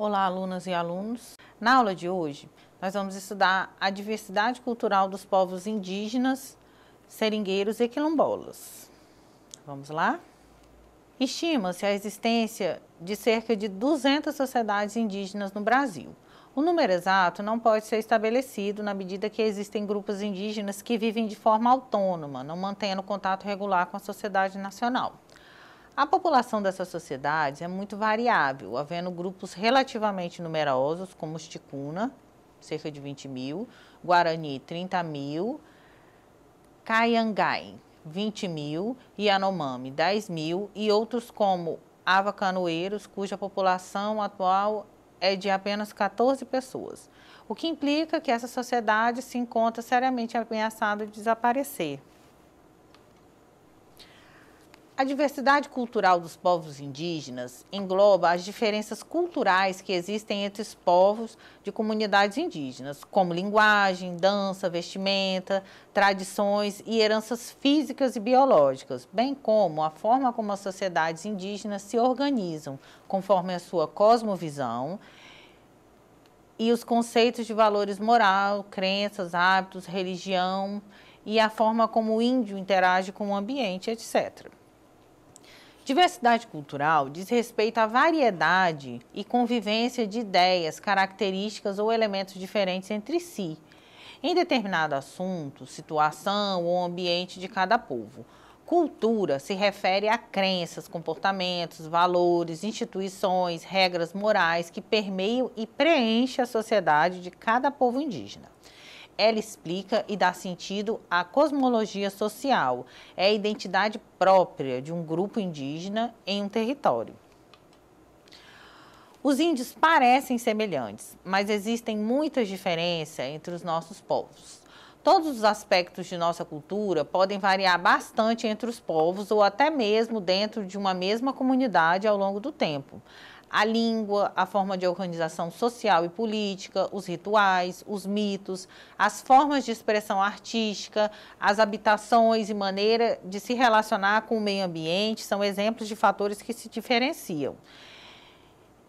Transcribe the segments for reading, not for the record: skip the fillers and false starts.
Olá, alunas e alunos. Na aula de hoje, nós vamos estudar a diversidade cultural dos povos indígenas, seringueiros e quilombolas. Vamos lá? Estima-se a existência de cerca de 200 sociedades indígenas no Brasil. O número exato não pode ser estabelecido na medida que existem grupos indígenas que vivem de forma autônoma, não mantendo contato regular com a sociedade nacional. A população dessas sociedades é muito variável, havendo grupos relativamente numerosos, como os Ticuna, cerca de 20 mil, Guarani, 30 mil, Kayangai, 20 mil, Yanomami, 10 mil, e outros como Avacanoeiros, cuja população atual é de apenas 14 pessoas, o que implica que essa sociedade se encontra seriamente ameaçada de desaparecer. A diversidade cultural dos povos indígenas engloba as diferenças culturais que existem entre os povos de comunidades indígenas, como linguagem, dança, vestimenta, tradições e heranças físicas e biológicas, bem como a forma como as sociedades indígenas se organizam, conforme a sua cosmovisão e os conceitos de valores moral, crenças, hábitos, religião e a forma como o índio interage com o ambiente, etc. Diversidade cultural diz respeito à variedade e convivência de ideias, características ou elementos diferentes entre si, em determinado assunto, situação ou ambiente de cada povo. Cultura se refere a crenças, comportamentos, valores, instituições, regras morais que permeiam e preenchem a sociedade de cada povo indígena. Ela explica e dá sentido à cosmologia social, é a identidade própria de um grupo indígena em um território. Os índios parecem semelhantes, mas existem muitas diferenças entre os nossos povos. Todos os aspectos de nossa cultura podem variar bastante entre os povos ou até mesmo dentro de uma mesma comunidade ao longo do tempo. A língua, a forma de organização social e política, os rituais, os mitos, as formas de expressão artística, as habitações e maneira de se relacionar com o meio ambiente são exemplos de fatores que se diferenciam.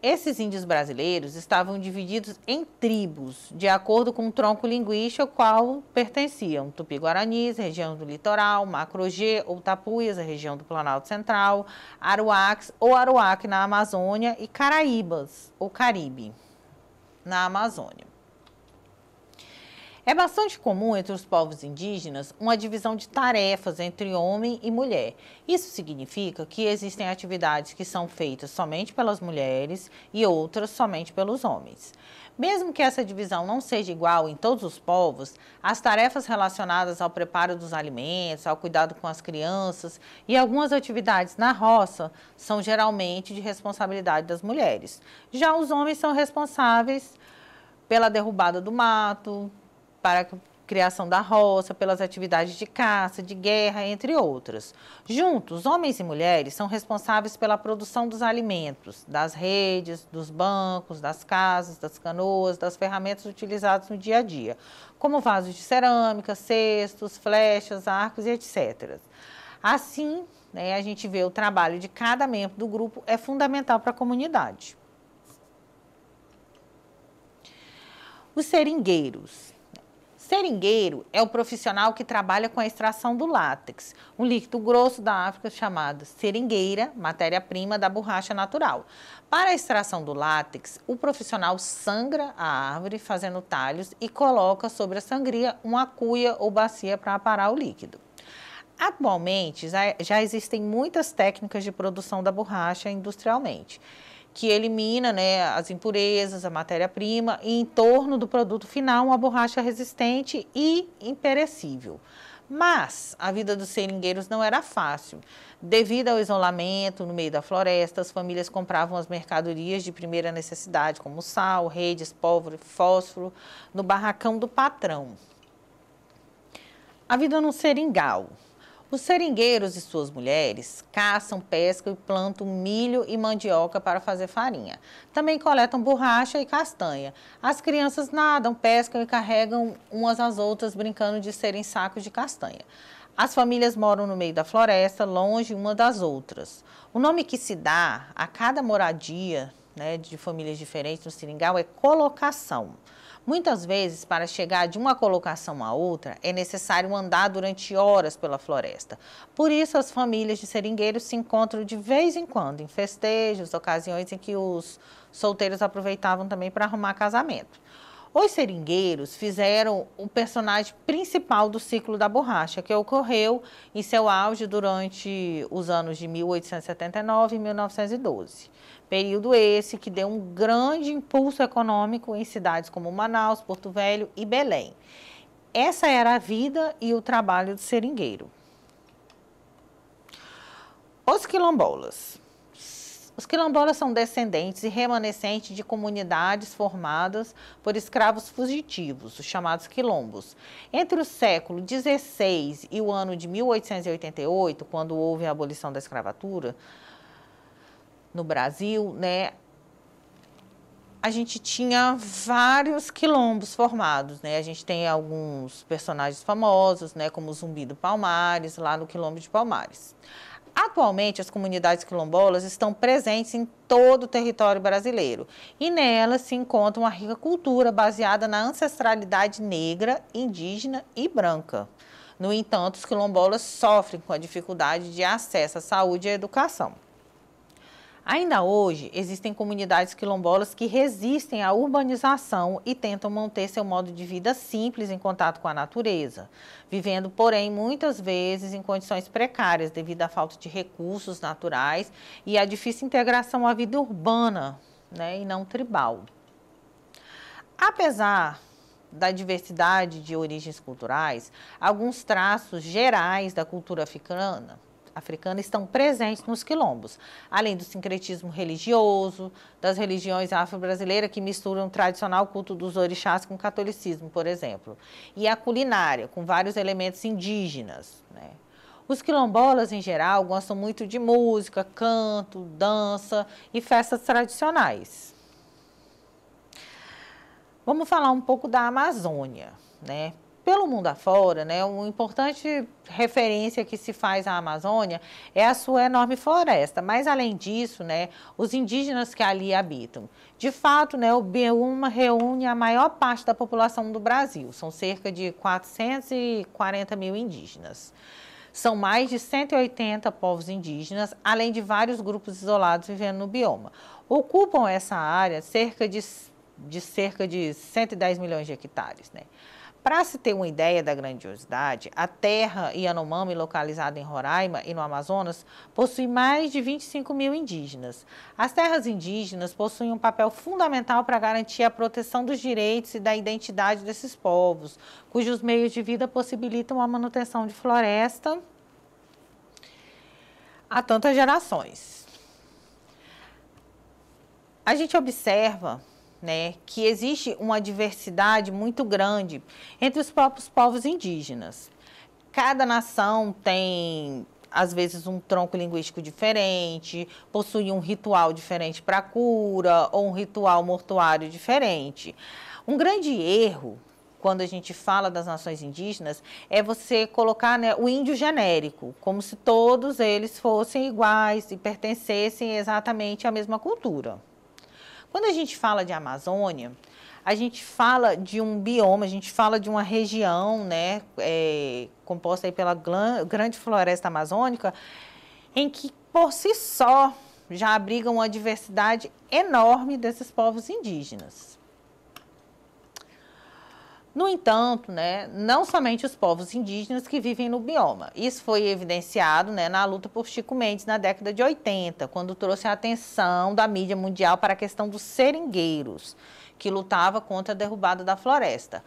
Esses índios brasileiros estavam divididos em tribos, de acordo com o tronco linguístico ao qual pertenciam Tupi-Guaranis, região do litoral, Macro-G ou Tapuias, a região do Planalto Central, Aruaques ou Aruac na Amazônia e Caraíbas ou Caribe na Amazônia. É bastante comum entre os povos indígenas uma divisão de tarefas entre homem e mulher. Isso significa que existem atividades que são feitas somente pelas mulheres e outras somente pelos homens. Mesmo que essa divisão não seja igual em todos os povos, as tarefas relacionadas ao preparo dos alimentos, ao cuidado com as crianças e algumas atividades na roça são geralmente de responsabilidade das mulheres. Já os homens são responsáveis pela derrubada do mato, para a criação da roça, pelas atividades de caça, de guerra, entre outras. Juntos, homens e mulheres são responsáveis pela produção dos alimentos, das redes, dos bancos, das casas, das canoas, das ferramentas utilizadas no dia a dia, como vasos de cerâmica, cestos, flechas, arcos e etc. Assim, a gente vê o trabalho de cada membro do grupo é fundamental para a comunidade. Os seringueiros. Seringueiro é o profissional que trabalha com a extração do látex, um líquido grosso da África chamado seringueira, matéria-prima da borracha natural. Para a extração do látex, o profissional sangra a árvore fazendo talhos e coloca sobre a sangria uma cuia ou bacia para aparar o líquido. Atualmente, já existem muitas técnicas de produção da borracha industrialmente, que elimina as impurezas, a matéria-prima e em torno do produto final uma borracha resistente e imperecível. Mas a vida dos seringueiros não era fácil. Devido ao isolamento no meio da floresta, as famílias compravam as mercadorias de primeira necessidade, como sal, redes, pólvora, fósforo, no barracão do patrão. A vida no seringal. Os seringueiros e suas mulheres caçam, pescam e plantam milho e mandioca para fazer farinha. Também coletam borracha e castanha. As crianças nadam, pescam e carregam umas às outras, brincando de serem sacos de castanha. As famílias moram no meio da floresta, longe uma das outras. O nome que se dá a cada moradia né, de famílias diferentes no seringal é colocação. Muitas vezes, para chegar de uma colocação a outra, é necessário andar durante horas pela floresta. Por isso, as famílias de seringueiros se encontram de vez em quando, em festejos, ocasiões em que os solteiros aproveitavam também para arrumar casamento. Os seringueiros fizeram o personagem principal do ciclo da borracha, que ocorreu em seu auge durante os anos de 1879 e 1912. Período esse que deu um grande impulso econômico em cidades como Manaus, Porto Velho e Belém. Essa era a vida e o trabalho do seringueiro. Os quilombolas. Os quilombolas são descendentes e remanescentes de comunidades formadas por escravos fugitivos, os chamados quilombos. Entre o século XVI e o ano de 1888, quando houve a abolição da escravatura no Brasil, né, a gente tinha vários quilombos formados, né? A gente tem alguns personagens famosos, né, como o Zumbi do Palmares, lá no Quilombo de Palmares. Atualmente, as comunidades quilombolas estão presentes em todo o território brasileiro e nelas se encontra uma rica cultura baseada na ancestralidade negra, indígena e branca. No entanto, os quilombolas sofrem com a dificuldade de acesso à saúde e à educação. Ainda hoje, existem comunidades quilombolas que resistem à urbanização e tentam manter seu modo de vida simples em contato com a natureza, vivendo, porém, muitas vezes em condições precárias devido à falta de recursos naturais e à difícil integração à vida urbana, né, e não tribal. Apesar da diversidade de origens culturais, alguns traços gerais da cultura africana estão presentes nos quilombos, além do sincretismo religioso, das religiões afro-brasileiras que misturam o tradicional culto dos orixás com o catolicismo, por exemplo, e a culinária, com vários elementos indígenas, né? Os quilombolas, em geral, gostam muito de música, canto, dança e festas tradicionais. Vamos falar um pouco da Amazônia, né? Pelo mundo afora, né, uma importante referência que se faz à Amazônia é a sua enorme floresta, mas além disso, né, os indígenas que ali habitam. De fato, né, o bioma reúne a maior parte da população do Brasil, são cerca de 440 mil indígenas. São mais de 180 povos indígenas, além de vários grupos isolados vivendo no bioma. Ocupam essa área cerca de 110 milhões de hectares, né? Para se ter uma ideia da grandiosidade, a terra Yanomami, localizada em Roraima e no Amazonas, possui mais de 25 mil indígenas. As terras indígenas possuem um papel fundamental para garantir a proteção dos direitos e da identidade desses povos, cujos meios de vida possibilitam a manutenção de floresta há tantas gerações. A gente observa, né, que existe uma diversidade muito grande entre os próprios povos indígenas. Cada nação tem, às vezes, um tronco linguístico diferente, possui um ritual diferente para a cura ou um ritual mortuário diferente. Um grande erro, quando a gente fala das nações indígenas, é você colocar, né, o índio genérico, como se todos eles fossem iguais e pertencessem exatamente à mesma cultura. Quando a gente fala de Amazônia, a gente fala de um bioma, a gente fala de uma região, né, composta aí pela grande floresta amazônica, em que, por si só, já abriga uma diversidade enorme desses povos indígenas. No entanto, né, não somente os povos indígenas que vivem no bioma. Isso foi evidenciado, né, na luta por Chico Mendes na década de 80, quando trouxe a atenção da mídia mundial para a questão dos seringueiros, que lutava contra a derrubada da floresta.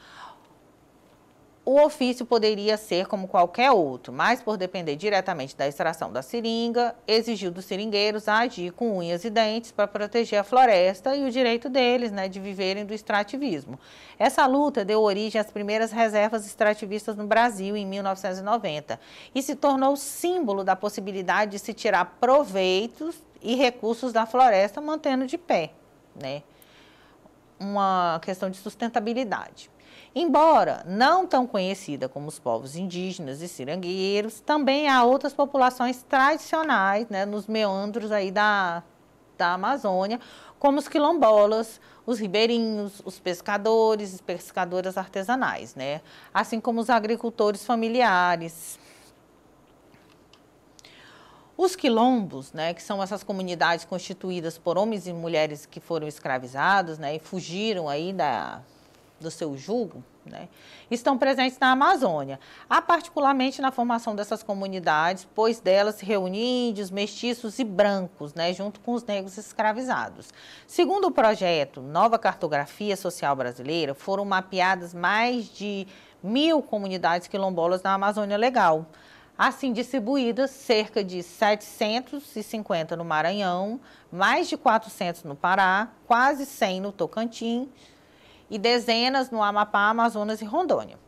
O ofício poderia ser como qualquer outro, mas por depender diretamente da extração da seringa, exigiu dos seringueiros agir com unhas e dentes para proteger a floresta e o direito deles, né, de viverem do extrativismo. Essa luta deu origem às primeiras reservas extrativistas no Brasil em 1990 e se tornou símbolo da possibilidade de se tirar proveitos e recursos da floresta mantendo de pé, né? Uma questão de sustentabilidade. Embora não tão conhecida como os povos indígenas e seringueiros, também há outras populações tradicionais, né, nos meandros aí da Amazônia, como os quilombolas, os ribeirinhos, os pescadores e pescadoras artesanais, né? Assim como os agricultores familiares. Os quilombos, né, que são essas comunidades constituídas por homens e mulheres que foram escravizados, né, e fugiram aí do seu jugo, né, estão presentes na Amazônia, particularmente na formação dessas comunidades, pois delas se reúnem índios, mestiços e brancos, né, junto com os negros escravizados. Segundo o projeto Nova Cartografia Social Brasileira, foram mapeadas mais de 1.000 comunidades quilombolas na Amazônia Legal, assim distribuídas, cerca de 750 no Maranhão, mais de 400 no Pará, quase 100 no Tocantins e dezenas no Amapá, Amazonas e Rondônia.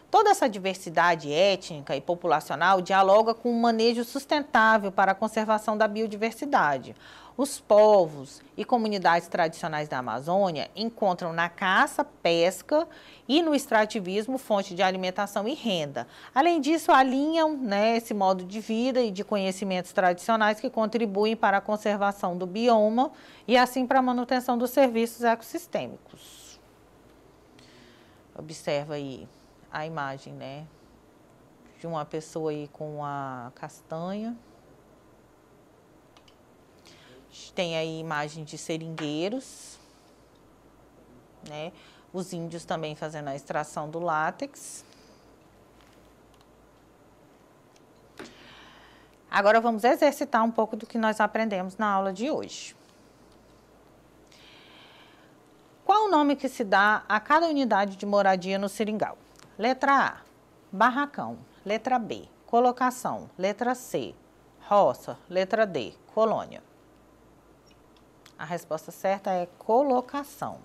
Toda essa diversidade étnica e populacional dialoga com um manejo sustentável para a conservação da biodiversidade. Os povos e comunidades tradicionais da Amazônia encontram na caça, pesca e no extrativismo fonte de alimentação e renda. Além disso, alinham, né, esse modo de vida e de conhecimentos tradicionais que contribuem para a conservação do bioma e assim para a manutenção dos serviços ecossistêmicos. Observa aí a imagem, né, de uma pessoa aí com a castanha. Tem aí imagem de seringueiros, né? Os índios também fazendo a extração do látex. Agora vamos exercitar um pouco do que nós aprendemos na aula de hoje. Qual o nome que se dá a cada unidade de moradia no seringal? Letra A, barracão. Letra B, colocação. Letra C, roça. Letra D, colônia. A resposta certa é colocação.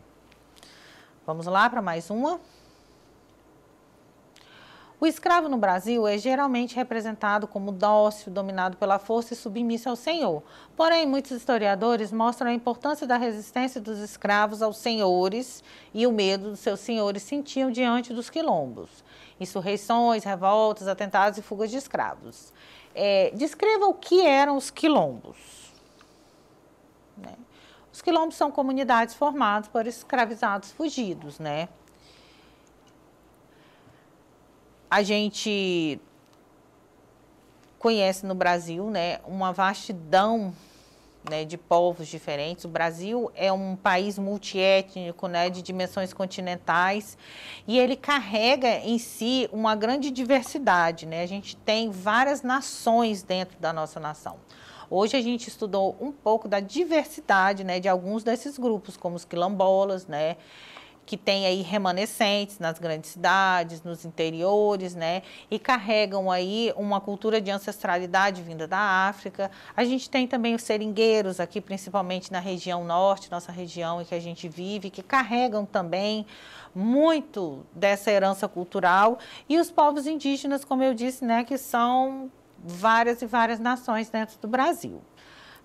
Vamos lá para mais uma. O escravo no Brasil é geralmente representado como dócil, dominado pela força e submisso ao senhor. Porém, muitos historiadores mostram a importância da resistência dos escravos aos senhores e o medo dos seus senhores sentiam diante dos quilombos. Insurreições, revoltas, atentados e fugas de escravos. Descreva o que eram os quilombos. Né? Os quilombos são comunidades formadas por escravizados fugidos, né? A gente conhece no Brasil, né, uma vastidão, né, de povos diferentes. O Brasil é um país multiétnico, né, de dimensões continentais, e ele carrega em si uma grande diversidade, né? A gente tem várias nações dentro da nossa nação. Hoje a gente estudou um pouco da diversidade, né, de alguns desses grupos, como os quilombolas, né, que tem aí remanescentes nas grandes cidades, nos interiores, né, e carregam aí uma cultura de ancestralidade vinda da África. A gente tem também os seringueiros aqui, principalmente na região norte, nossa região em que a gente vive, que carregam também muito dessa herança cultural, e os povos indígenas, como eu disse, né, que são várias e várias nações dentro do Brasil.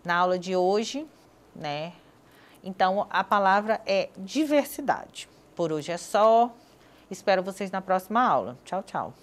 Na aula de hoje, né, então a palavra é diversidade. Por hoje é só. Espero vocês na próxima aula. Tchau, tchau.